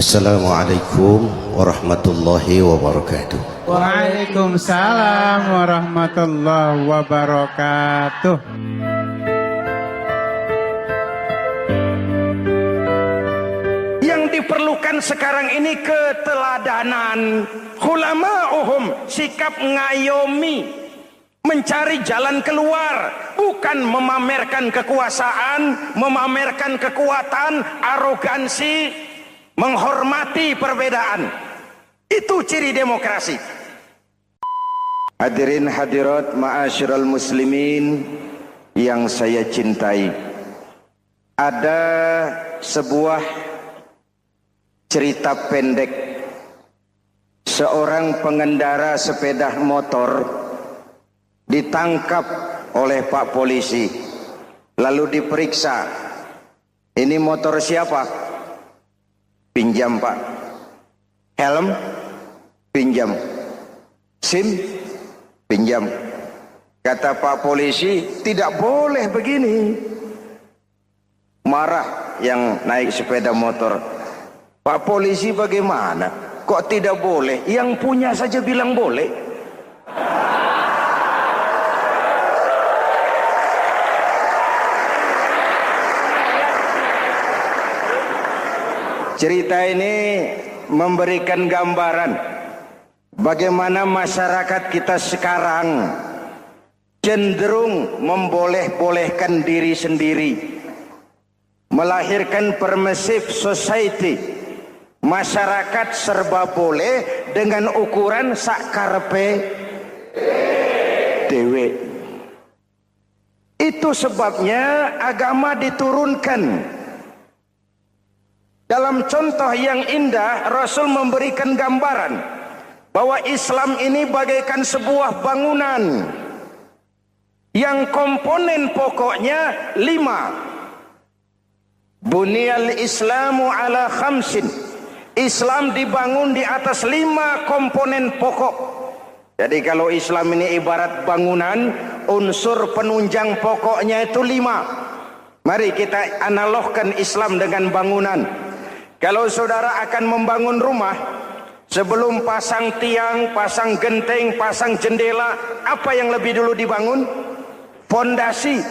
Assalamualaikum warahmatullahi wabarakatuh. Waalaikumsalam warahmatullahi wabarakatuh. Yang diperlukan sekarang ini keteladanan. Hulama'uhum, sikap ngayomi, mencari jalan keluar, bukan memamerkan kekuasaan, memamerkan kekuatan, arogansi, menghormati perbedaan. Itu ciri demokrasi. Hadirin hadirat ma'asyiral muslimin yang saya cintai, ada sebuah cerita pendek. Seorang pengendara sepeda motor ditangkap oleh Pak Polisi, lalu diperiksa. Ini motor siapa? Pinjam Pak. Helm? Pinjam. SIM? Pinjam. Kata Pak Polisi, tidak boleh begini. Marah yang naik sepeda motor. Pak Polisi bagaimana? Kok tidak boleh? Yang punya saja bilang boleh. Cerita ini memberikan gambaran bagaimana masyarakat kita sekarang cenderung memboleh-bolehkan diri sendiri, melahirkan permissive society. Masyarakat serba boleh dengan ukuran sakarepe dewe. Itu sebabnya agama diturunkan. Dalam contoh yang indah, Rasul memberikan gambaran bahwa Islam ini bagaikan sebuah bangunan yang komponen pokoknya 5. Bunyal Islamu ala khamsin. Islam dibangun di atas 5 komponen pokok. Jadi kalau Islam ini ibarat bangunan, unsur penunjang pokoknya itu 5. Mari kita analogkan Islam dengan bangunan. Kalau saudara akan membangun rumah, sebelum pasang tiang, pasang genteng, pasang jendela, apa yang lebih dulu dibangun? Fondasi.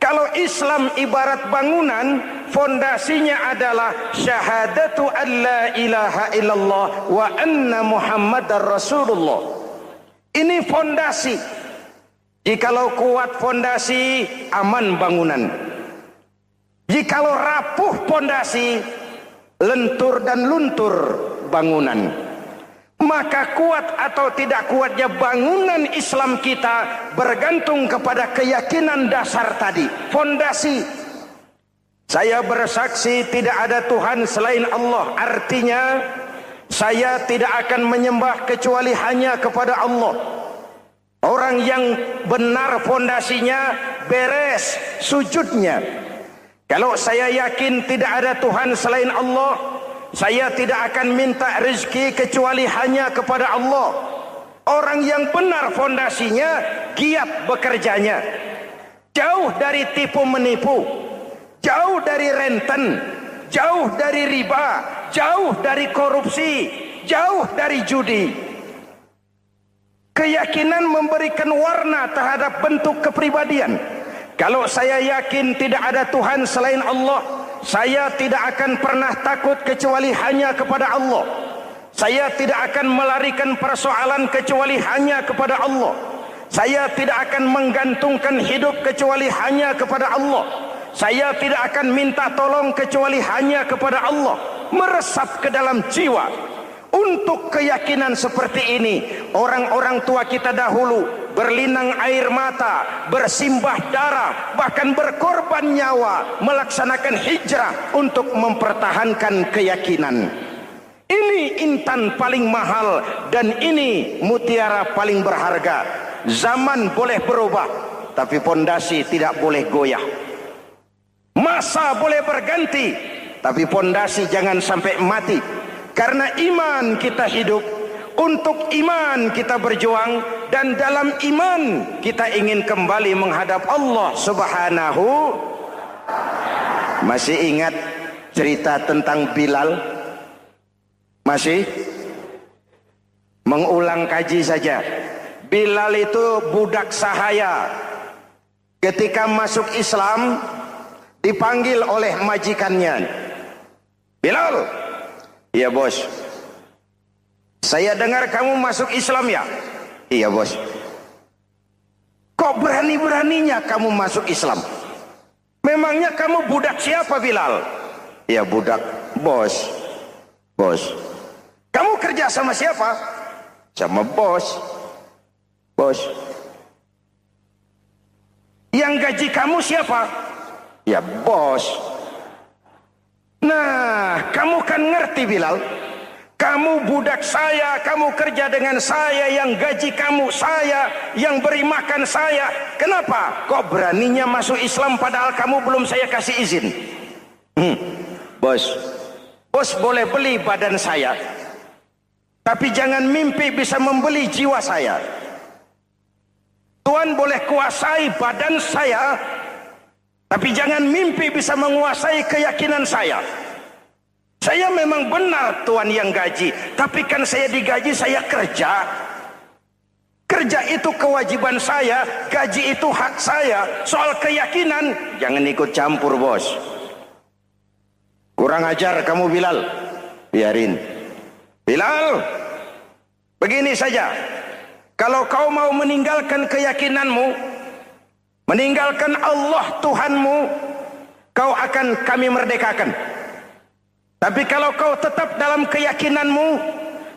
Kalau Islam ibarat bangunan, fondasinya adalah syahadatu an la ilaha illallah wa anna muhammadar rasulullah. Ini fondasi. Jikalau kuat fondasi, aman bangunan. Jikalau rapuh fondasi, lentur dan luntur bangunan. Maka kuat atau tidak kuatnya bangunan Islam kita bergantung kepada keyakinan dasar tadi, fondasi. Saya bersaksi tidak ada Tuhan selain Allah, artinya saya tidak akan menyembah kecuali hanya kepada Allah. Orang yang benar fondasinya beres sujudnya. Kalau saya yakin tidak ada Tuhan selain Allah, saya tidak akan minta rezeki kecuali hanya kepada Allah. Orang yang benar fondasinya, giat bekerjanya, jauh dari tipu menipu, jauh dari renten, jauh dari riba, jauh dari korupsi, jauh dari judi. Keyakinan memberikan warna terhadap bentuk kepribadian. Kalau saya yakin tidak ada Tuhan selain Allah, saya tidak akan pernah takut kecuali hanya kepada Allah. Saya tidak akan melarikan persoalan kecuali hanya kepada Allah. Saya tidak akan menggantungkan hidup kecuali hanya kepada Allah. Saya tidak akan minta tolong kecuali hanya kepada Allah. Meresap ke dalam jiwa. Untuk keyakinan seperti ini, orang-orang tua kita dahulu berlinang air mata, bersimbah darah, bahkan berkorban nyawa, melaksanakan hijrah untuk mempertahankan keyakinan. Ini intan paling mahal dan ini mutiara paling berharga. Zaman boleh berubah, tapi pondasi tidak boleh goyah. Masa boleh berganti, tapi pondasi jangan sampai mati. Karena iman kita hidup, untuk iman kita berjuang, dan dalam iman kita ingin kembali menghadap Allah Subhanahu. Masih ingat cerita tentang Bilal? Masih mengulang kaji saja. Bilal itu budak sahaya. Ketika masuk Islam dipanggil oleh majikannya. Bilal, iya bos. Saya dengar kamu masuk Islam ya? Iya bos. Kok berani-beraninya kamu masuk Islam? Memangnya kamu budak siapa Bilal? Ya budak bos. Bos. Kamu kerja sama siapa? Sama bos. Bos. Yang gaji kamu siapa? Ya bos. Nah, kamu kan ngerti Bilal. Kamu budak saya, kamu kerja dengan saya, yang gaji kamu saya, yang beri makan saya. Kenapa? Kok beraninya masuk Islam padahal kamu belum saya kasih izin? Bos, bos boleh beli badan saya, tapi jangan mimpi bisa membeli jiwa saya. Tuhan boleh kuasai badan saya, tapi jangan mimpi bisa menguasai keyakinan saya. Saya memang benar Tuhan yang gaji, tapi kan saya digaji, saya kerja. Kerja itu kewajiban saya, gaji itu hak saya. Soal keyakinan, jangan ikut campur bos. Kurang ajar kamu Bilal. Biarin. Bilal, begini saja. Kalau kau mau meninggalkan keyakinanmu, meninggalkan Allah Tuhanmu, kau akan kami merdekakan. Tapi kalau kau tetap dalam keyakinanmu,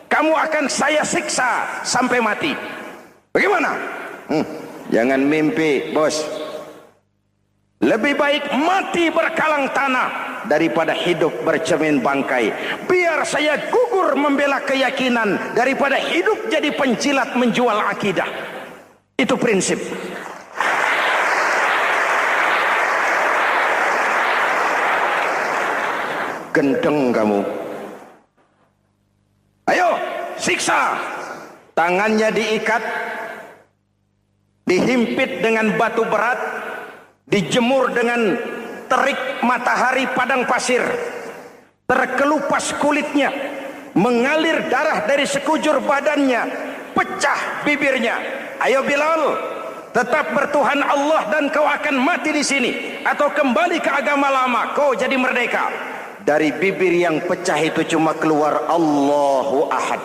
kamu akan saya siksa sampai mati. Bagaimana? Jangan mimpi, bos. Lebih baik mati berkalang tanah daripada hidup bercermin bangkai. Biar saya gugur membela keyakinan daripada hidup jadi penjilat menjual akidah. Itu prinsip. Gendeng kamu. Ayo, siksa. Tangannya diikat, dihimpit dengan batu berat, dijemur dengan terik matahari padang pasir, terkelupas kulitnya, mengalir darah dari sekujur badannya, pecah bibirnya. Ayo Bilal, tetap bertuhan Allah dan kau akan mati di sini, atau kembali ke agama lama, kau jadi merdeka. Dari bibir yang pecah itu cuma keluar Allahu Ahad.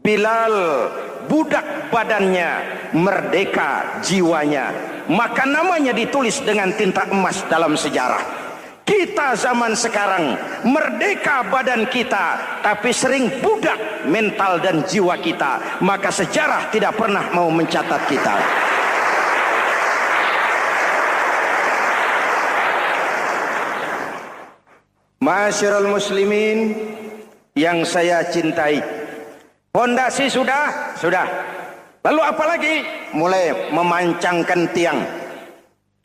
Bilal budak badannya, merdeka jiwanya. Maka namanya ditulis dengan tinta emas dalam sejarah. Kita zaman sekarang merdeka badan kita, tapi sering budak mental dan jiwa kita. Maka sejarah tidak pernah mau mencatat kita. Masyarul muslimin yang saya cintai, fondasi sudah. Lalu apa lagi? Mulai memancangkan tiang.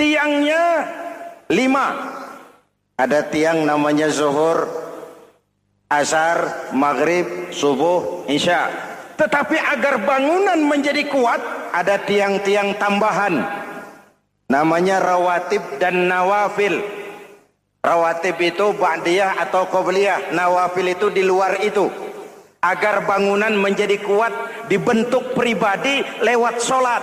Tiangnya 5. Ada tiang namanya zuhur, asar, maghrib, subuh, isya. Tetapi agar bangunan menjadi kuat, ada tiang-tiang tambahan. Namanya rawatib dan nawafil. Rawatib itu ba'diyah atau qobliyah, nawafil itu di luar itu. Agar bangunan menjadi kuat, dibentuk pribadi lewat solat.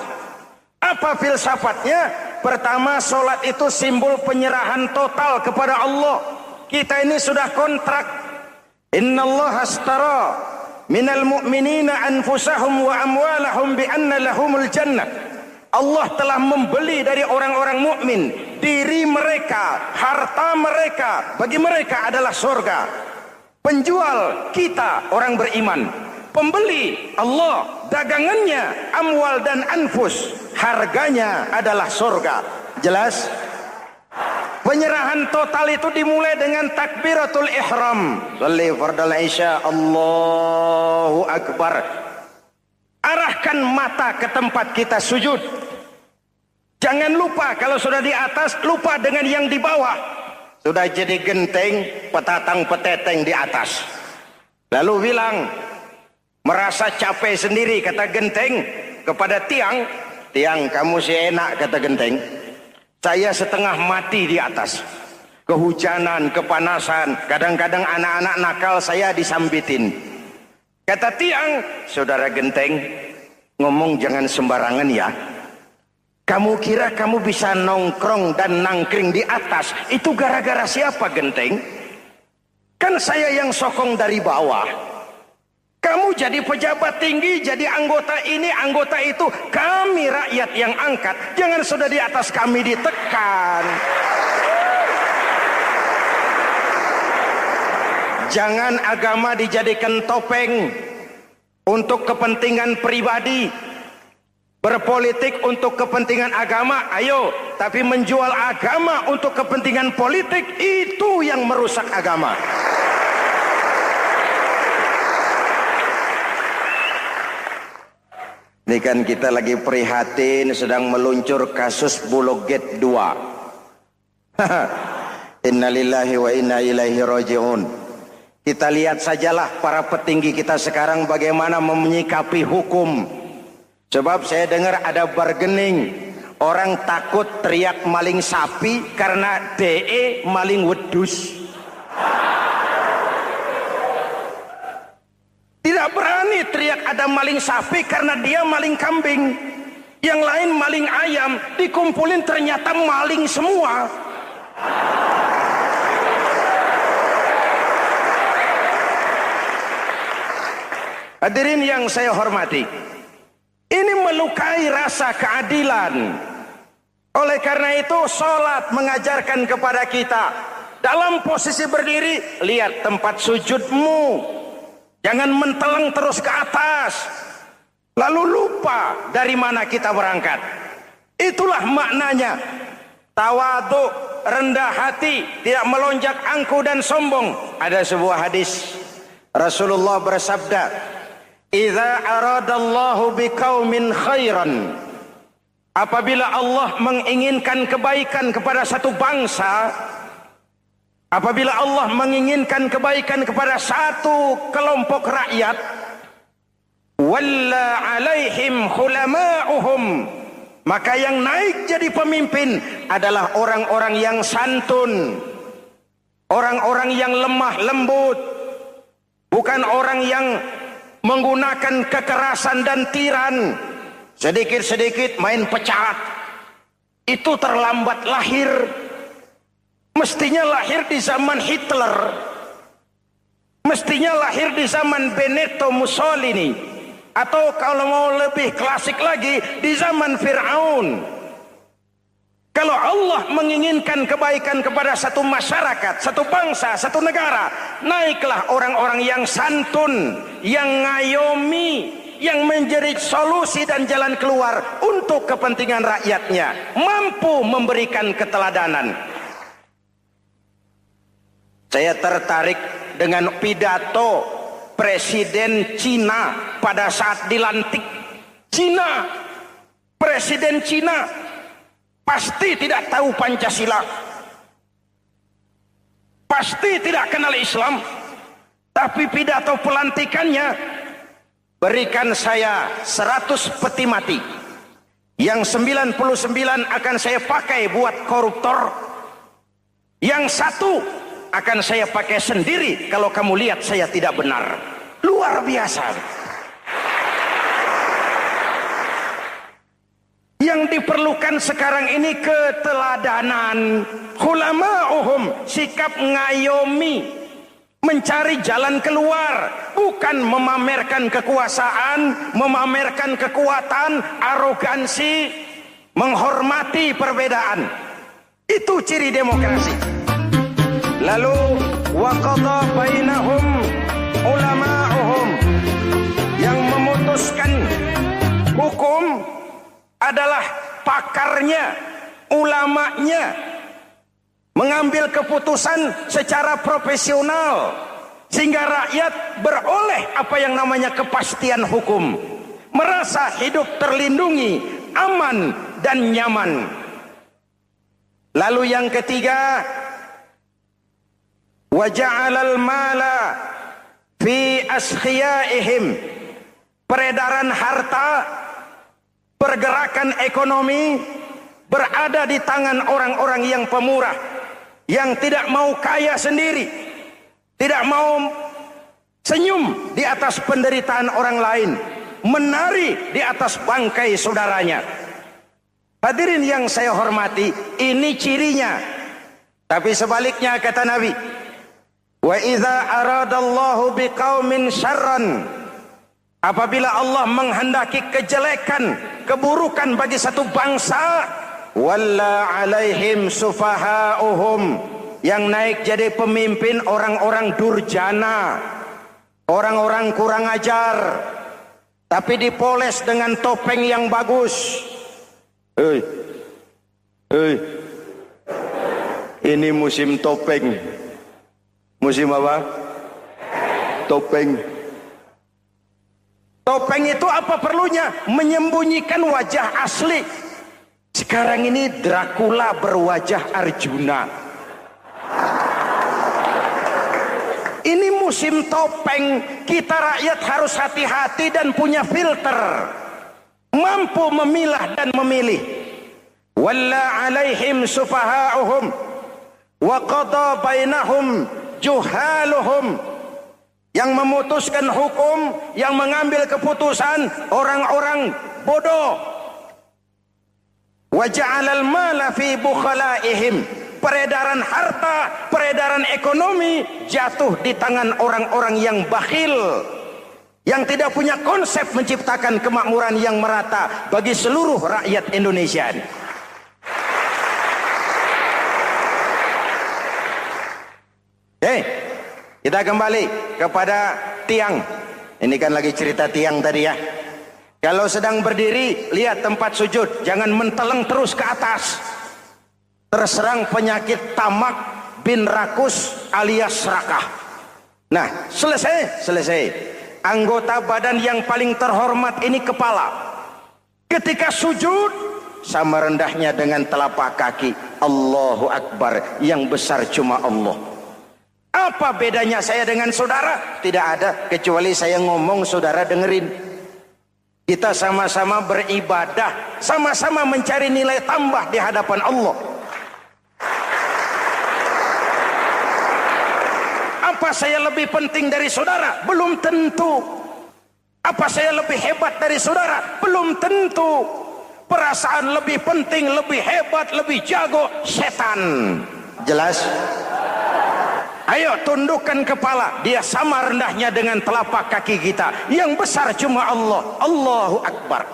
Apa filsafatnya? Pertama, solat itu simbol penyerahan total kepada Allah. Kita ini sudah kontrak. Innallaha astara minal mu'minina anfusahum wa amwalahum bi anna lahumul jannah. Allah telah membeli dari orang-orang mukmin diri mereka, harta mereka, bagi mereka adalah surga. Penjual kita orang beriman, pembeli Allah, dagangannya amwal dan anfus, harganya adalah surga. Jelas? Penyerahan total itu dimulai dengan takbiratul ihram. Shalli fardal isya, Allahu akbar. Arahkan mata ke tempat kita sujud. Jangan lupa kalau sudah di atas, lupa dengan yang di bawah. Sudah jadi genteng, petatang peteteng di atas. Lalu bilang, merasa capek sendiri, kata genteng kepada tiang. Tiang, kamu sih enak, kata genteng. Saya setengah mati di atas. kehujanan, kepanasan, kadang-kadang anak-anak nakal saya disambitin. Kata tiang, saudara genteng, ngomong jangan sembarangan ya. Kamu kira kamu bisa nongkrong dan nangkring di atas, itu gara-gara siapa genteng? Kan saya yang sokong dari bawah. Kamu jadi pejabat tinggi, jadi anggota ini, anggota itu. Kami rakyat yang angkat, jangan sudah di atas kami ditekan. Jangan agama dijadikan topeng untuk kepentingan pribadi. Berpolitik untuk kepentingan agama, ayo. Tapi menjual agama untuk kepentingan politik, itu yang merusak agama. Ini kan kita lagi prihatin sedang meluncur kasus Bulog Gate 2. Innalillahi wa inna ilaihi raji'un. Kita lihat sajalah para petinggi kita sekarang bagaimana menyikapi hukum. Sebab saya dengar ada bargaining, orang takut teriak maling sapi karena DE maling wedus. Tidak berani teriak ada maling sapi karena dia maling kambing. Yang lain maling ayam, dikumpulin ternyata maling semua. Hadirin yang saya hormati, ini melukai rasa keadilan. Oleh karena itu sholat mengajarkan kepada kita, dalam posisi berdiri, lihat tempat sujudmu. Jangan menteleng terus ke atas, lalu lupa dari mana kita berangkat. Itulah maknanya tawadhu, rendah hati, tidak melonjak angku dan sombong. Ada sebuah hadis Rasulullah bersabda, "Idza aradallahu biqaumin khairan." Apabila Allah menginginkan kebaikan kepada satu bangsa, apabila Allah menginginkan kebaikan kepada satu kelompok rakyat, walla alaihim khulama'uhum, maka yang naik jadi pemimpin adalah orang-orang yang santun, orang-orang yang lemah lembut, bukan orang yang menggunakan kekerasan dan tiran. Sedikit-sedikit main pecat, itu terlambat lahir. Mestinya lahir di zaman Hitler, mestinya lahir di zaman Benito Mussolini, atau kalau mau lebih klasik lagi di zaman Fir'aun. Kalau Allah menginginkan kebaikan kepada satu masyarakat, satu bangsa, satu negara, naiklah orang-orang yang santun, yang ngayomi, yang menjadi solusi dan jalan keluar untuk kepentingan rakyatnya, mampu memberikan keteladanan. Saya tertarik dengan pidato Presiden Cina pada saat dilantik. Cina, Presiden Cina pasti tidak tahu Pancasila, pasti tidak kenal Islam, tapi pidato pelantikannya, berikan saya 100 peti mati, yang 99 akan saya pakai buat koruptor, yang satu akan saya pakai sendiri kalau kamu lihat saya tidak benar. Luar biasa. Yang diperlukan sekarang ini keteladanan, khulama'uhum, sikap ngayomi, mencari jalan keluar, bukan memamerkan kekuasaan, memamerkan kekuatan, arogansi, menghormati perbedaan. Itu ciri demokrasi. Lalu waqadha bainahum ulama'uhum, yang memutuskan hukum adalah pakarnya, ulamanya, mengambil keputusan secara profesional sehingga rakyat beroleh apa yang namanya kepastian hukum, merasa hidup terlindungi, aman dan nyaman. Lalu yang ketiga, wa ja'alal mala fi askhiyaihim, peredaran harta, pergerakan ekonomi berada di tangan orang-orang yang pemurah. yang tidak mau kaya sendiri, tidak mau senyum di atas penderitaan orang lain, menari di atas bangkai saudaranya. Hadirin yang saya hormati, ini cirinya. Tapi sebaliknya kata Nabi, wa idza aradallahu biqaumin syarran, apabila Allah menghendaki kejelekan, keburukan bagi satu bangsa, walla alaihim sufahauhum, yang naik jadi pemimpin orang-orang durjana, orang-orang kurang ajar, tapi dipoles dengan topeng yang bagus. Hei, hei, ini musim topeng. Musim apa? Topeng. Topeng itu apa perlunya? Menyembunyikan wajah asli. Sekarang ini Dracula berwajah Arjuna. Ini musim topeng. Kita rakyat harus hati-hati dan punya filter, mampu memilah dan memilih. Walla alaihim sufahauhum wa qada bainahum juhaluhum, yang memutuskan hukum, yang mengambil keputusan orang-orang bodoh. Wa ja'alal mala fi bukhalaihim, peredaran harta, peredaran ekonomi jatuh di tangan orang-orang yang bakhil, yang tidak punya konsep menciptakan kemakmuran yang merata bagi seluruh rakyat Indonesia. Kita kembali kepada tiang. Ini kan lagi cerita tiang tadi ya. Kalau sedang berdiri, lihat tempat sujud, jangan menteleng terus ke atas. Terserang penyakit tamak bin rakus alias serakah. Nah, selesai. Anggota badan yang paling terhormat ini kepala. Ketika sujud, sama rendahnya dengan telapak kaki. Allahu Akbar, yang besar cuma Allah. Apa bedanya saya dengan saudara? Tidak ada, kecuali saya ngomong saudara dengerin. Kita sama-sama beribadah, sama-sama mencari nilai tambah di hadapan Allah. Apa saya lebih penting dari saudara? Belum tentu. Apa saya lebih hebat dari saudara? Belum tentu. Perasaan lebih penting, lebih hebat, lebih jago setan. Jelas? Ayo tundukkan kepala, dia sama rendahnya dengan telapak kaki kita. Yang besar cuma Allah. Allahu Akbar.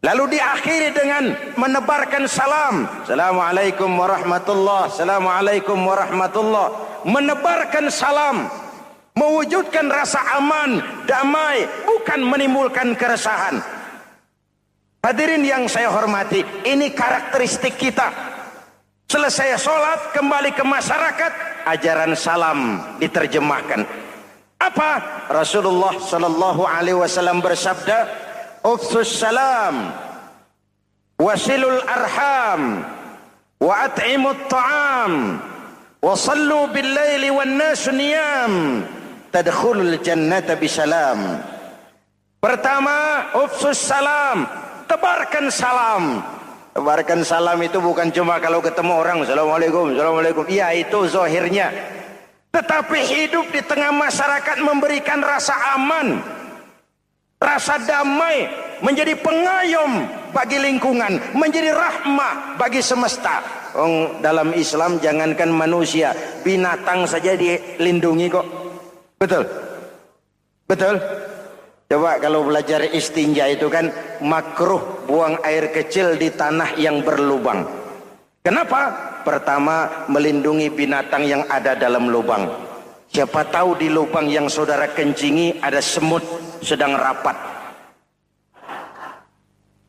Lalu diakhiri dengan menebarkan salam. Assalamualaikum warahmatullah. Assalamualaikum warahmatullah. Menebarkan salam, mewujudkan rasa aman, damai, bukan menimbulkan keresahan. Hadirin yang saya hormati, ini karakteristik kita. Selesai sholat, kembali ke masyarakat, ajaran salam diterjemahkan. Apa? Rasulullah sallallahu alaihi wasallam bersabda, "Ufsus salam, wasilul arham, wa at'imut ta'am, wa sallu bil laili wan nasu niyam, tadkhulul jannata bisalam." Pertama, ufsus salam, tebarkan salam. Tebarkan salam itu bukan cuma kalau ketemu orang, Assalamualaikum, Assalamualaikum. Iya, itu zahirnya. Tetapi hidup di tengah masyarakat memberikan rasa aman, rasa damai, menjadi pengayom bagi lingkungan, menjadi rahmah bagi semesta. Dalam Islam jangankan manusia, binatang saja dilindungi kok. Betul? Betul? Coba kalau belajar istinja itu kan makruh buang air kecil di tanah yang berlubang. Kenapa? Pertama, melindungi binatang yang ada dalam lubang. Siapa tahu di lubang yang saudara kencingi ada semut sedang rapat.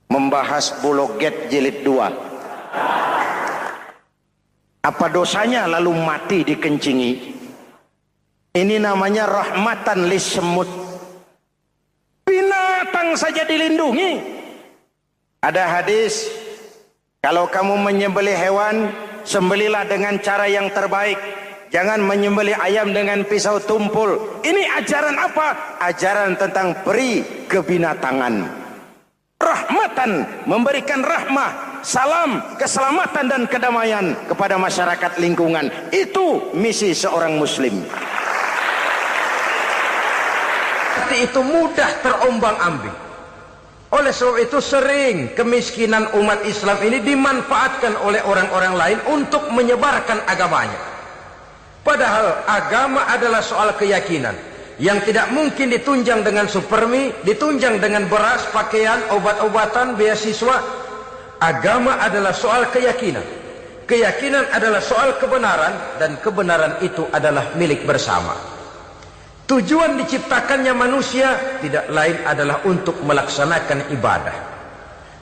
Membahas Bologet jilid 2. Apa dosanya lalu mati dikencingi? Ini namanya rahmatan lis semut. Binatang saja dilindungi. Ada hadis, kalau kamu menyembelih hewan, sembelilah dengan cara yang terbaik. Jangan menyembelih ayam dengan pisau tumpul. Ini ajaran apa? Ajaran tentang peri kebinatangan. Rahmatan, memberikan rahmah. salam, keselamatan dan kedamaian kepada masyarakat lingkungan. Itu misi seorang muslim. Itu mudah terombang-ambing. Oleh sebab itu sering kemiskinan umat Islam ini dimanfaatkan oleh orang-orang lain untuk menyebarkan agamanya. Padahal agama adalah soal keyakinan yang tidak mungkin ditunjang dengan supermi, ditunjang dengan beras, pakaian, obat-obatan, beasiswa. Agama adalah soal keyakinan. Keyakinan adalah soal kebenaran, dan kebenaran itu adalah milik bersama. Tujuan diciptakannya manusia tidak lain adalah untuk melaksanakan ibadah.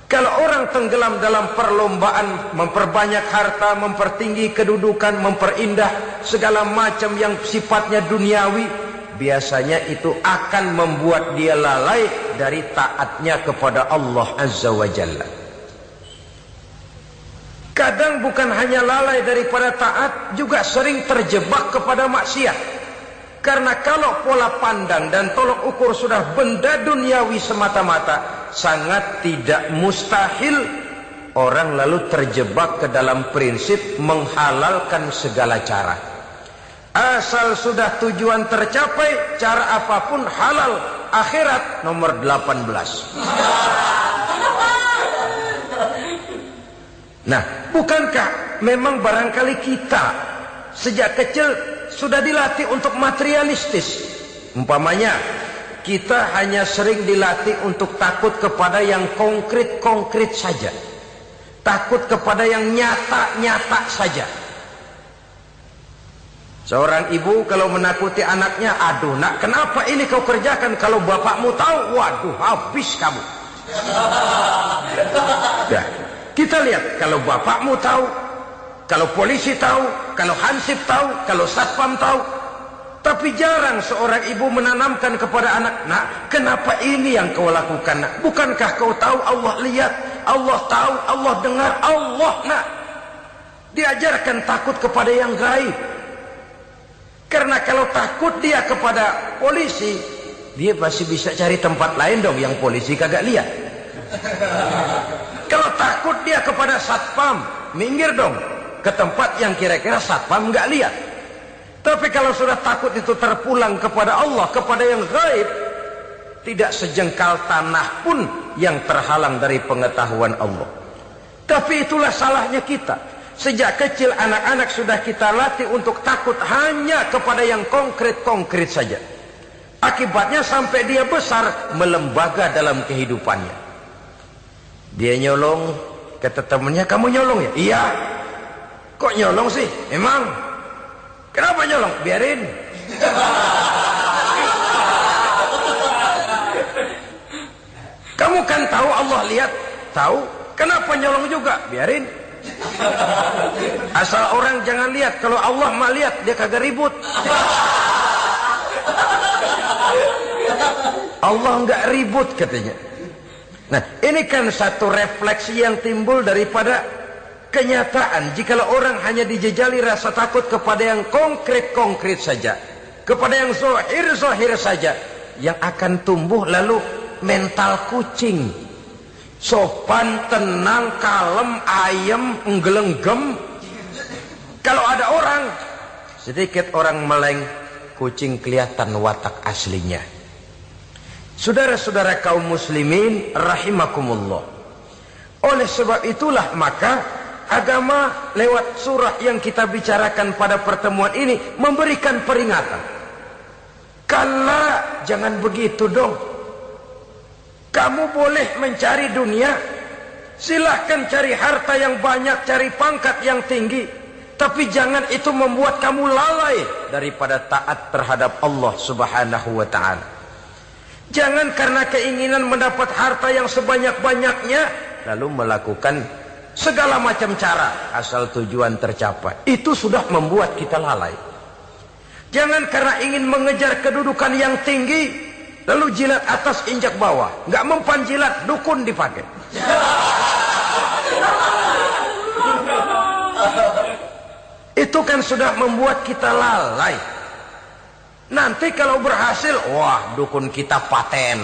Kalau orang tenggelam dalam perlombaan memperbanyak harta, mempertinggi kedudukan, memperindah segala macam yang sifatnya duniawi, biasanya itu akan membuat dia lalai dari taatnya kepada Allah Azza wa Jalla. Kadang bukan hanya lalai daripada taat, juga sering terjebak kepada maksiat. Karena kalau pola pandang dan tolok ukur sudah benda duniawi semata-mata, sangat tidak mustahil orang lalu terjebak ke dalam prinsip menghalalkan segala cara. Asal sudah tujuan tercapai, cara apapun halal. Akhirat nomor 18. Nah, bukankah memang barangkali kita sejak kecil sudah dilatih untuk materialistis? Umpamanya kita hanya sering dilatih untuk takut kepada yang konkret-konkret saja, takut kepada yang nyata-nyata saja. Seorang ibu kalau menakuti anaknya, aduh nak, kenapa ini kau kerjakan? Kalau bapakmu tahu, waduh, habis kamu. Ya, kita lihat, kalau bapakmu tahu, kalau polisi tahu, kalau hansip tahu, kalau satpam tahu. Tapi jarang seorang ibu menanamkan kepada anak, nak, kenapa ini yang kau lakukan, nak? Bukankah kau tahu Allah lihat, Allah tahu, Allah dengar, Allah, nak? Diajarkan takut kepada yang gaib. Karena kalau takut dia kepada polisi, dia pasti bisa cari tempat lain dong yang polisi kagak lihat. Kalau takut dia kepada satpam, minggir dong ke tempat yang kira-kira satpam nggak lihat. Tapi kalau sudah takut itu terpulang kepada Allah, kepada yang gaib, tidak sejengkal tanah pun yang terhalang dari pengetahuan Allah. Tapi itulah salahnya kita. Sejak kecil anak-anak sudah kita latih untuk takut hanya kepada yang konkret-konkret saja. Akibatnya sampai dia besar melembaga dalam kehidupannya. Dia nyolong, kata temannya, kamu nyolong ya? Iya. Kok nyolong sih? Emang? Kenapa nyolong? Biarin. Kamu kan tahu Allah lihat? Tahu. Kenapa nyolong juga? Biarin. Asal orang jangan lihat. Kalau Allah mah lihat, dia kagak ribut. Allah enggak ribut katanya. Nah, ini kan satu refleksi yang timbul daripada kenyataan. Jikalau orang hanya dijejali rasa takut kepada yang konkret-konkret saja, kepada yang zahir-zahir saja, yang akan tumbuh lalu mental kucing. Sopan, tenang, kalem, ayem, nggelenggem. Kalau ada orang, sedikit orang meleng, kucing kelihatan watak aslinya. Saudara-saudara kaum muslimin rahimakumullah. Oleh sebab itulah maka agama lewat surah yang kita bicarakan pada pertemuan ini memberikan peringatan. Kala, jangan begitu dong. Kamu boleh mencari dunia, silahkan cari harta yang banyak, cari pangkat yang tinggi, tapi jangan itu membuat kamu lalai daripada taat terhadap Allah Subhanahu wa ta'ala. Jangan karena keinginan mendapat harta yang sebanyak-banyaknya lalu melakukan segala macam cara asal tujuan tercapai. Itu sudah membuat kita lalai. Jangan karena ingin mengejar kedudukan yang tinggi lalu jilat atas injak bawah, nggak mempan jilat, dukun dipakai. Itu kan sudah membuat kita lalai. Nanti kalau berhasil, wah, dukun kita paten.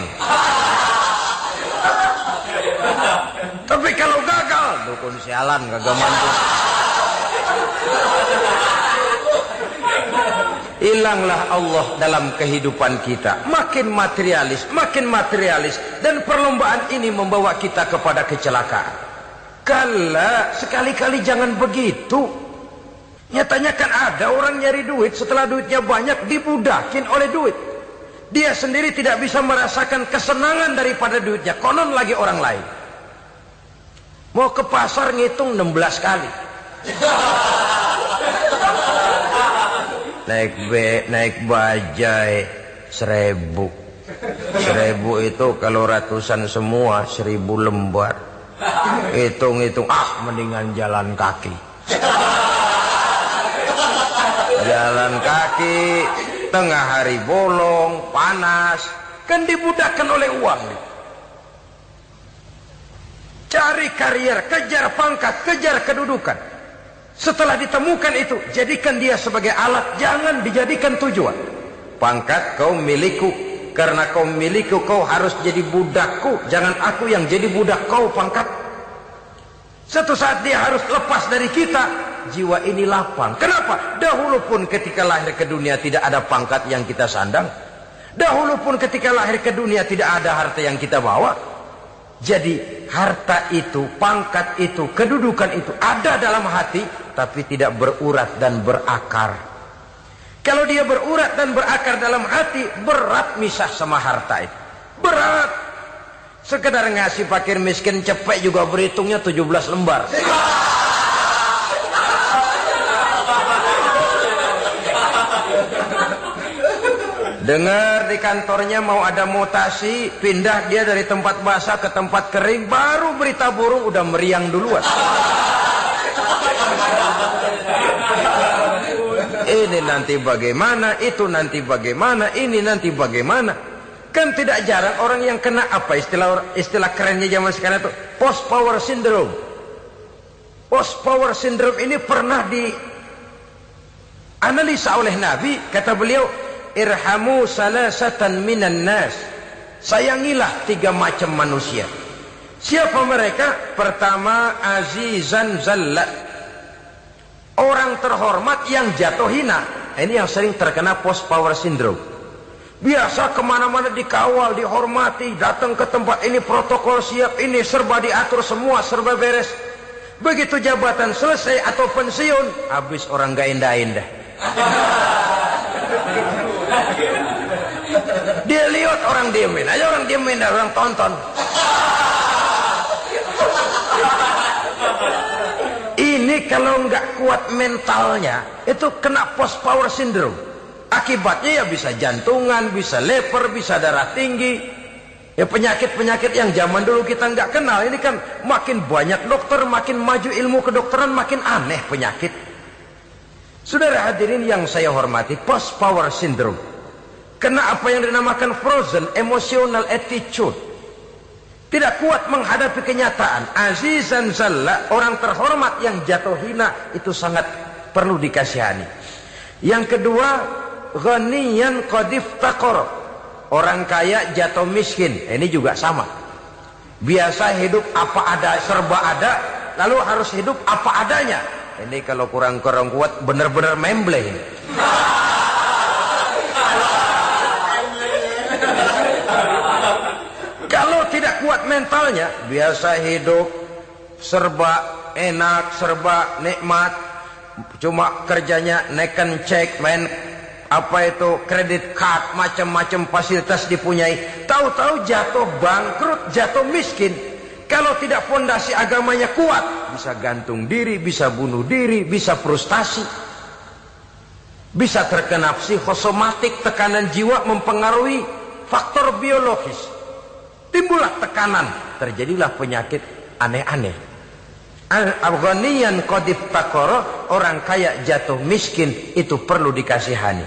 Tapi kalau gagal, dukun pun sialan kagak mampu. Hilanglah Allah dalam kehidupan kita. Makin materialis, dan perlombaan ini membawa kita kepada kecelakaan. Kala, sekali-kali jangan begitu. Nyatanya kan ada orang nyari duit, setelah duitnya banyak dibudakin oleh duit. Dia sendiri tidak bisa merasakan kesenangan daripada duitnya, konon lagi orang lain. Mau ke pasar ngitung 16 kali. Naik bajai 1000. 1000 itu kalau ratusan semua 1000 lembar. Hitung-hitung, mendingan jalan kaki. Jalan kaki, tengah hari bolong, panas, kan dibudakkan oleh uang. Cari karier, kejar pangkat, kejar kedudukan. Setelah ditemukan itu, jadikan dia sebagai alat, jangan dijadikan tujuan. Pangkat kau milikku, karena kau milikku kau harus jadi budakku, jangan aku yang jadi budak kau pangkat. Suatu saat dia harus lepas dari kita, jiwa ini lapang. Kenapa? Dahulu pun ketika lahir ke dunia tidak ada pangkat yang kita sandang. Dahulu pun ketika lahir ke dunia tidak ada harta yang kita bawa. Jadi harta itu, pangkat itu, kedudukan itu ada dalam hati, tapi tidak berurat dan berakar. Kalau dia berurat dan berakar dalam hati, berat misah sama harta itu. Berat. Sekedar ngasih fakir miskin cepet juga berhitungnya 17 lembar. Dengar di kantornya mau ada mutasi, pindah dia dari tempat basah ke tempat kering, baru berita burung udah meriang duluan. Ini nanti bagaimana, itu nanti bagaimana, ini nanti bagaimana. Kan tidak jarang orang yang kena apa istilah kerennya zaman sekarang itu post power syndrome. Post power syndrome ini pernah dianalisa oleh Nabi, kata beliau, irhamu salasatan minan nas. Sayangilah 3 macam manusia. Siapa mereka? Pertama, azizan zallat. Orang terhormat yang jatuh hina. Ini yang sering terkena post power syndrome. Biasa kemana-mana dikawal, dihormati, datang ke tempat ini protokol siap, ini serba diatur, semua serba beres. Begitu jabatan selesai atau pensiun, habis orang gak indah-indah. Dia lihat orang diemin aja, orang diemin dan orang tonton. Ini kalau nggak kuat mentalnya, itu kena post power syndrome. Akibatnya ya bisa jantungan, bisa leper, bisa darah tinggi. Ya penyakit-penyakit yang zaman dulu kita nggak kenal. Ini kan makin banyak dokter, makin maju ilmu kedokteran, makin aneh penyakit. Saudara hadirin yang saya hormati, post power syndrome kena apa yang dinamakan frozen emotional attitude. Tidak kuat menghadapi kenyataan. Azizan zalla, orang terhormat yang jatuh hina, itu sangat perlu dikasihani. Yang kedua, ghaniyan qad iftaqara, orang kaya jatuh miskin. Ini juga sama. Biasa hidup apa ada, serba ada, lalu harus hidup apa adanya. Ini kalau kurang-kurang kuat benar-benar memble ini. Kalau tidak kuat mentalnya, biasa hidup serba enak, serba nikmat, cuma kerjanya neken cek, main apa itu kredit card, macam-macam fasilitas dipunyai. Tahu-tahu jatuh bangkrut, jatuh miskin. Kalau tidak fondasi agamanya kuat, bisa gantung diri, bisa bunuh diri, bisa frustasi, bisa terkena psikosomatik, tekanan jiwa mempengaruhi faktor biologis. Timbullah tekanan, terjadilah penyakit aneh-aneh. Al-ghaniyan qad iftaqara, orang kaya jatuh miskin, itu perlu dikasihani.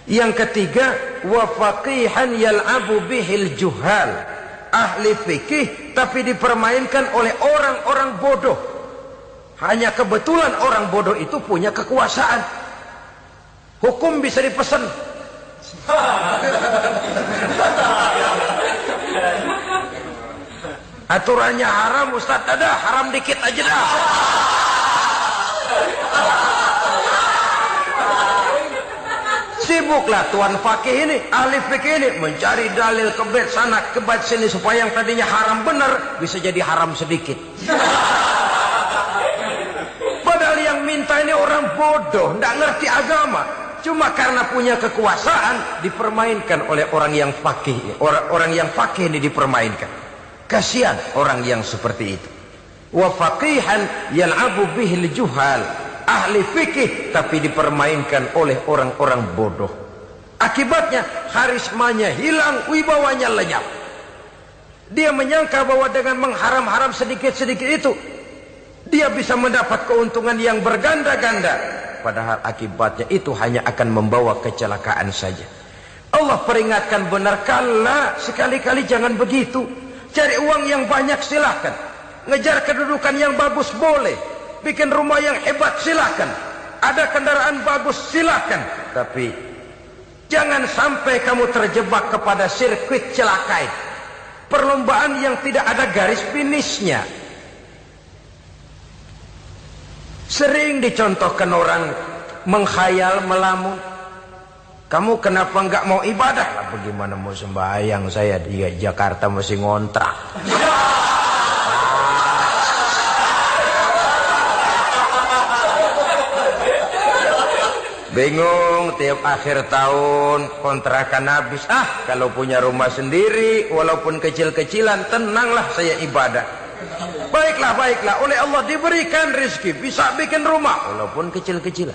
Yang ketiga, wa faqihan yal'abu bihil juhal, ahli fikih tapi dipermainkan oleh orang-orang bodoh. Hanya kebetulan orang bodoh itu punya kekuasaan. Hukum bisa dipesan. Aturannya haram, Ustaz. Ada haram dikit aja dah. Sibuklah tuan fakih ini, ahli fikih ini mencari dalil kebet sana kebet sini supaya yang tadinya haram benar bisa jadi haram sedikit. Padahal yang minta ini orang bodoh, tidak ngerti agama. Cuma karena punya kekuasaan dipermainkan oleh orang yang fakih. Orang yang fakih ini dipermainkan. Kasihan orang yang seperti itu. Wa faqihan yal'abu bihil juhal. Ahli fikih tapi dipermainkan oleh orang-orang bodoh. Akibatnya karismanya hilang, wibawanya lenyap. Dia menyangka bahwa dengan mengharam-haram sedikit-sedikit itu dia bisa mendapat keuntungan yang berganda-ganda. Padahal akibatnya itu hanya akan membawa kecelakaan saja. Allah peringatkan benar, kala sekali-kali jangan begitu. Cari uang yang banyak silahkan. Ngejar kedudukan yang bagus boleh. Bikin rumah yang hebat silahkan. Ada kendaraan bagus silahkan. Tapi jangan sampai kamu terjebak kepada sirkuit celaka. Perlombaan yang tidak ada garis finishnya. Sering dicontohkan orang menghayal, melamun. Kamu kenapa nggak mau ibadah? Lah, bagaimana mau sembahyang, saya di Jakarta masih ngontrak. Bingung, tiap akhir tahun kontrakan habis. Kalau punya rumah sendiri walaupun kecil-kecilan, tenanglah saya ibadah. Baiklah, oleh Allah diberikan rezeki, bisa bikin rumah walaupun kecil-kecilan.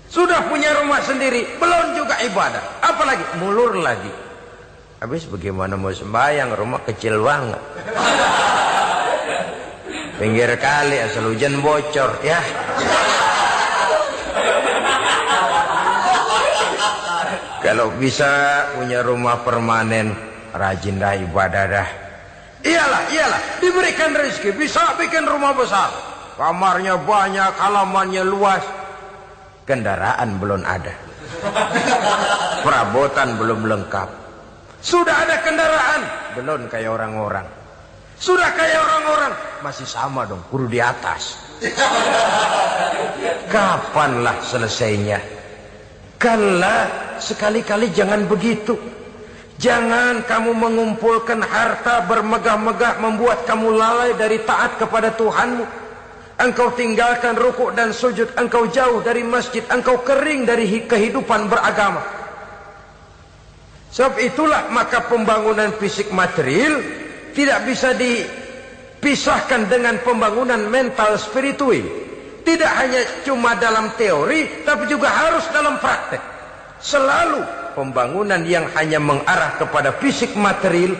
Sudah punya rumah sendiri, belum juga ibadah, apalagi mulur lagi. Habis bagaimana mau sembahyang, rumah kecil banget. Pinggir kali, asal hujan bocor ya. Kalau bisa punya rumah permanen, rajin dah ibadah dah. Iyalah, diberikan rezeki, bisa bikin rumah besar. Kamarnya banyak, halamannya luas. Kendaraan belum ada. Perabotan belum lengkap. Sudah ada kendaraan, belum kayak orang-orang. Sudah kayak orang-orang, masih sama dong, kudu di atas. Kapanlah selesainya? Kala, sekali-kali jangan begitu. Jangan kamu mengumpulkan harta bermegah-megah membuat kamu lalai dari taat kepada Tuhanmu. Engkau tinggalkan rukuk dan sujud, engkau jauh dari masjid, engkau kering dari kehidupan beragama. Sebab itulah maka pembangunan fisik material tidak bisa dipisahkan dengan pembangunan mental spiritual. Tidak hanya cuma dalam teori, tapi juga harus dalam praktek. Selalu pembangunan yang hanya mengarah kepada fisik material,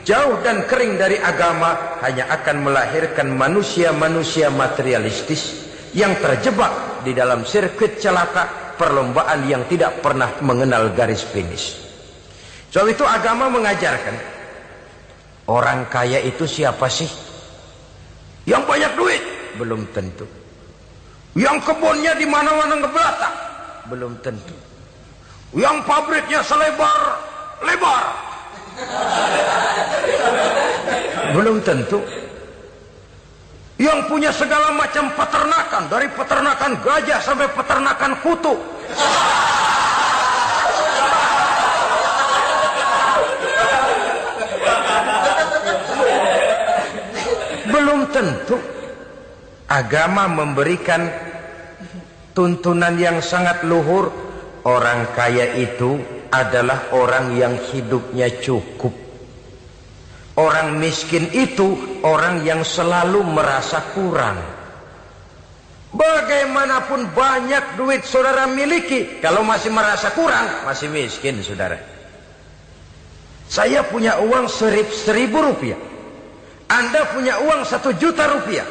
jauh dan kering dari agama, hanya akan melahirkan manusia-manusia materialistis yang terjebak di dalam sirkuit celaka, perlombaan yang tidak pernah mengenal garis finish. Sebab itu agama mengajarkan, orang kaya itu siapa sih? Yang banyak duit? Belum tentu. Yang kebunnya di mana-mana ngebelata? Belum tentu. Yang pabriknya selebar-lebar? Belum tentu. Yang punya segala macam peternakan, dari peternakan gajah sampai peternakan kutu. Belum tentu. Agama memberikan tuntunan yang sangat luhur. Orang kaya itu adalah orang yang hidupnya cukup. Orang miskin itu orang yang selalu merasa kurang. Bagaimanapun banyak duit saudara miliki, kalau masih merasa kurang, masih miskin saudara. Saya punya uang 1.000 rupiah, Anda punya uang 1 juta rupiah.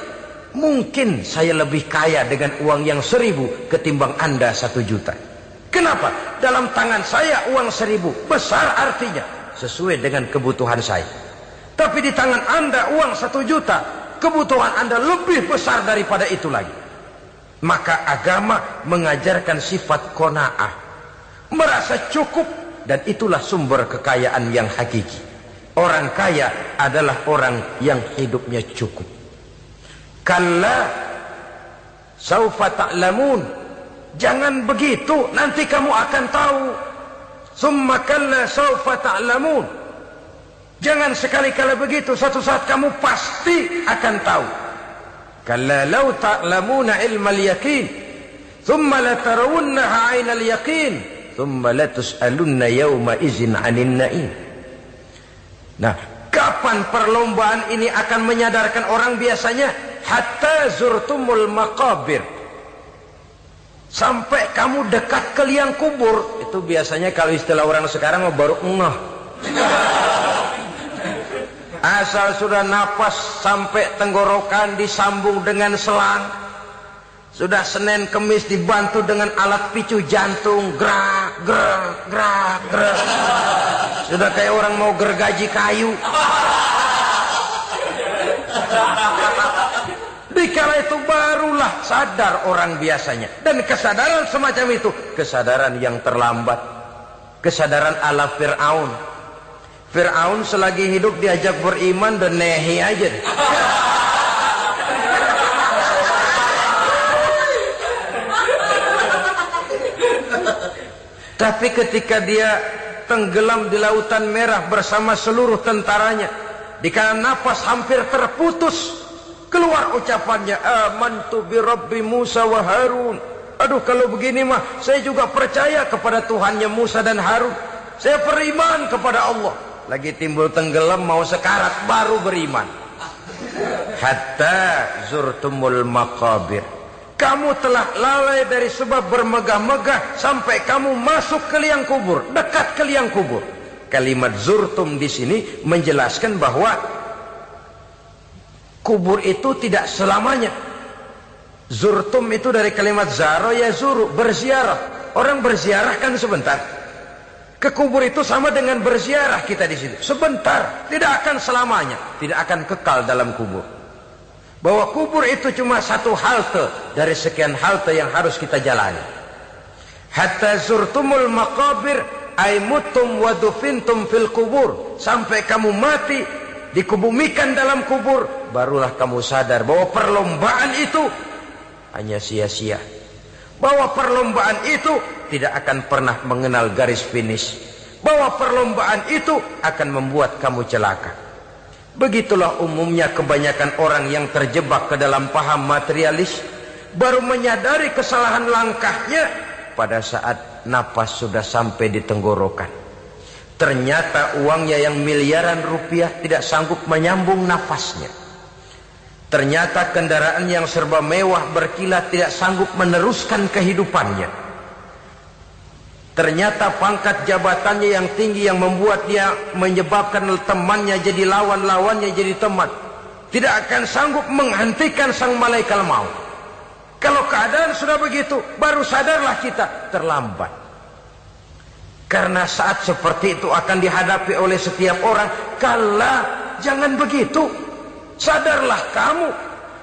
Mungkin saya lebih kaya dengan uang yang 1.000 ketimbang Anda 1 juta. Kenapa? Dalam tangan saya uang 1.000 besar, artinya sesuai dengan kebutuhan saya. Tapi di tangan Anda uang 1 juta, kebutuhan Anda lebih besar daripada itu lagi. Maka agama mengajarkan sifat qanaah, merasa cukup, dan itulah sumber kekayaan yang hakiki. Orang kaya adalah orang yang hidupnya cukup. Kalla saufa ta'lamun. Jangan begitu, nanti kamu akan tahu. Summa kalla saufa ta'lamun. Jangan sekali-kali begitu, suatu saat kamu pasti akan tahu. Kalla law ta'lamuna ilmal yaqin, thumma latarawunnaha 'ainal yaqin, thumma latus'alunna yawma idzin 'anil na'im. Nah, kapan perlombaan ini akan menyadarkan orang biasanya? Hatta zurtumul maqabir. Sampai kamu dekat ke liang kubur. Itu biasanya kalau istilah orang sekarang baru ngeh. Asal sudah napas sampai tenggorokan disambung dengan selang, sudah Senin Kemis dibantu dengan alat picu jantung, gerak gerak gerak gerak, sudah kayak orang mau gergaji kayu. Dikala itu barulah sadar orang biasanya. Dan kesadaran semacam itu kesadaran yang terlambat, kesadaran ala Fir'aun. Fir'aun selagi hidup diajak beriman dan nehi aja. Tapi ketika dia tenggelam di Lautan Merah bersama seluruh tentaranya, dikala napas hampir terputus, keluar ucapannya, amantu bi Rabbi Musa wa Harun. Aduh, kalau begini mah saya juga percaya kepada Tuhannya Musa dan Harun. Saya beriman kepada Allah. Lagi timbul tenggelam mau sekarat baru beriman. Hatta zurtumul maqabir. Kamu telah lalai dari sebab bermegah-megah sampai kamu masuk ke liang kubur, dekat ke liang kubur. Kalimat zurtum di sini menjelaskan bahwa kubur itu tidak selamanya. Zurtum itu dari kalimat zaro ya zuru, berziarah. Orang berziarah kan sebentar. Ke kubur itu sama dengan berziarah kita di situ. Sebentar, tidak akan selamanya, tidak akan kekal dalam kubur. Bahwa kubur itu cuma satu halte dari sekian halte yang harus kita jalani. Hatta zurtumul maqabir ay mutum wa dufintum fil kubur. Sampai kamu mati, dikubumikan dalam kubur, barulah kamu sadar bahwa perlombaan itu hanya sia-sia. Bahwa perlombaan itu tidak akan pernah mengenal garis finish. Bahwa perlombaan itu akan membuat kamu celaka. Begitulah umumnya kebanyakan orang yang terjebak ke dalam paham materialis, baru menyadari kesalahan langkahnya pada saat napas sudah sampai di tenggorokan. Ternyata uangnya yang miliaran rupiah tidak sanggup menyambung nafasnya. Ternyata kendaraan yang serba mewah berkilat tidak sanggup meneruskan kehidupannya. Ternyata pangkat jabatannya yang tinggi yang membuat dia menyebabkan temannya jadi lawan, lawannya jadi teman, tidak akan sanggup menghentikan sang malaikat maut. Kalau keadaan sudah begitu, baru sadarlah kita terlambat. Karena saat seperti itu akan dihadapi oleh setiap orang. Kala, jangan begitu. Sadarlah kamu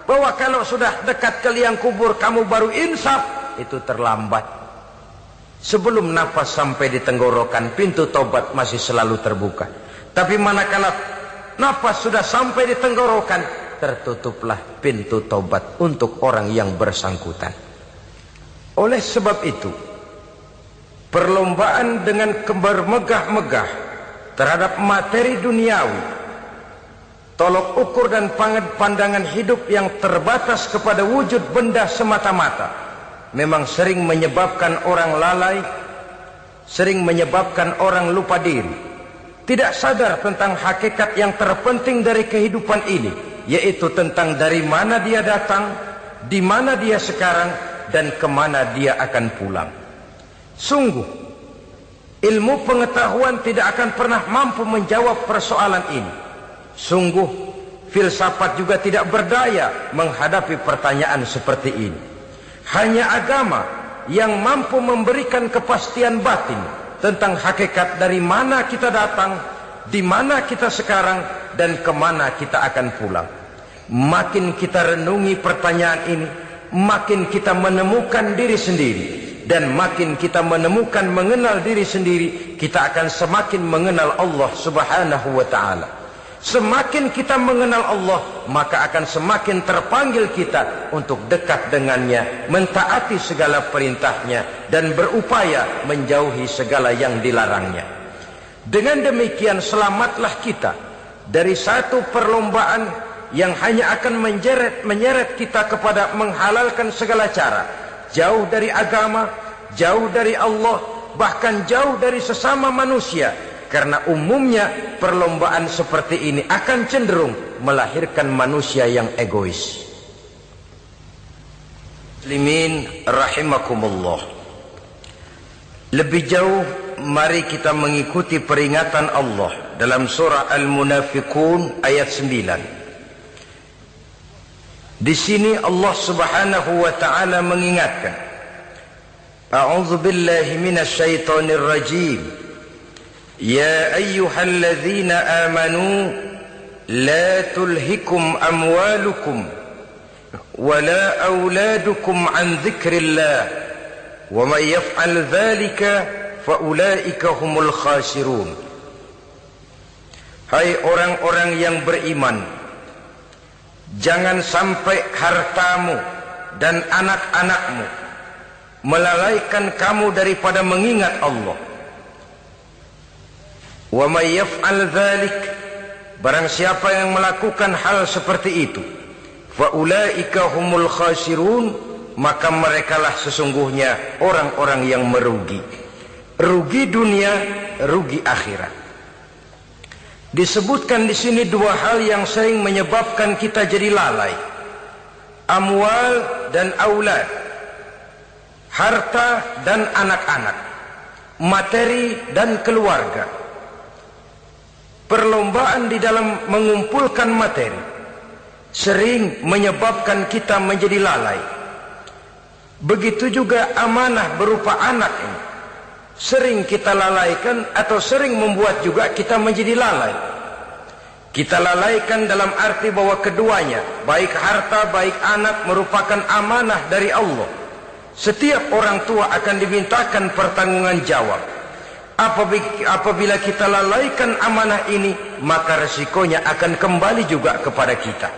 bahwa kalau sudah dekat ke liang kubur kamu baru insaf, itu terlambat. Sebelum nafas sampai di tenggorokan, pintu tobat masih selalu terbuka. Tapi manakala nafas sudah sampai di tenggorokan, tertutuplah pintu tobat untuk orang yang bersangkutan. Oleh sebab itu, perlombaan dengan bermegah-megah terhadap materi duniawi, tolok ukur dan pandangan hidup yang terbatas kepada wujud benda semata-mata, memang sering menyebabkan orang lalai, sering menyebabkan orang lupa diri, tidak sadar tentang hakikat yang terpenting dari kehidupan ini, yaitu tentang dari mana dia datang, di mana dia sekarang, dan kemana dia akan pulang. Sungguh, ilmu pengetahuan tidak akan pernah mampu menjawab persoalan ini. Sungguh, filsafat juga tidak berdaya menghadapi pertanyaan seperti ini. Hanya agama yang mampu memberikan kepastian batin tentang hakikat dari mana kita datang, di mana kita sekarang, dan kemana kita akan pulang. Makin kita renungi pertanyaan ini, makin kita menemukan diri sendiri dan makin kita menemukan mengenal diri sendiri, kita akan semakin mengenal Allah Subhanahu wa ta'ala. Semakin kita mengenal Allah, maka akan semakin terpanggil kita untuk dekat dengannya, mentaati segala perintahnya, dan berupaya menjauhi segala yang dilarangnya. Dengan demikian selamatlah kita dari satu perlombaan yang hanya akan menyeret kita kepada menghalalkan segala cara, jauh dari agama, jauh dari Allah, bahkan jauh dari sesama manusia. Karena umumnya perlombaan seperti ini akan cenderung melahirkan manusia yang egois. Muslimin rahimakumullah. Lebih jauh, mari kita mengikuti peringatan Allah dalam surah Al-Munafiqun ayat 9. Di sini Allah Subhanahu wa ta'ala mengingatkan, A'udzu billahi minasy syaithanir rajim. Ya ayyuhalladzina amanu la tulhikum amwalukum wala auladukum an dzikrillah wa may yaf'al dzalika fa ulaika humul khasirun. Hai orang-orang yang beriman, jangan sampai hartamu dan anak-anakmu melalaikan kamu daripada mengingat Allah. Wa may yaf'al dzalik, barang siapa yang melakukan hal seperti itu, fa ulaika humul khasirun, maka merekalah sesungguhnya orang-orang yang merugi. Rugi dunia, rugi akhirat. Disebutkan di sini dua hal yang sering menyebabkan kita jadi lalai. Amwal dan aulad. Harta dan anak-anak. Materi dan keluarga. Perlombaan di dalam mengumpulkan materi sering menyebabkan kita menjadi lalai. Begitu juga amanah berupa anak ini sering kita lalaikan atau sering membuat juga kita menjadi lalai. Kita lalaikan dalam arti bahwa keduanya, baik harta baik anak, merupakan amanah dari Allah. Setiap orang tua akan dimintakan pertanggungan jawab. Apabila kita lalaikan amanah ini, maka resikonya akan kembali juga kepada kita.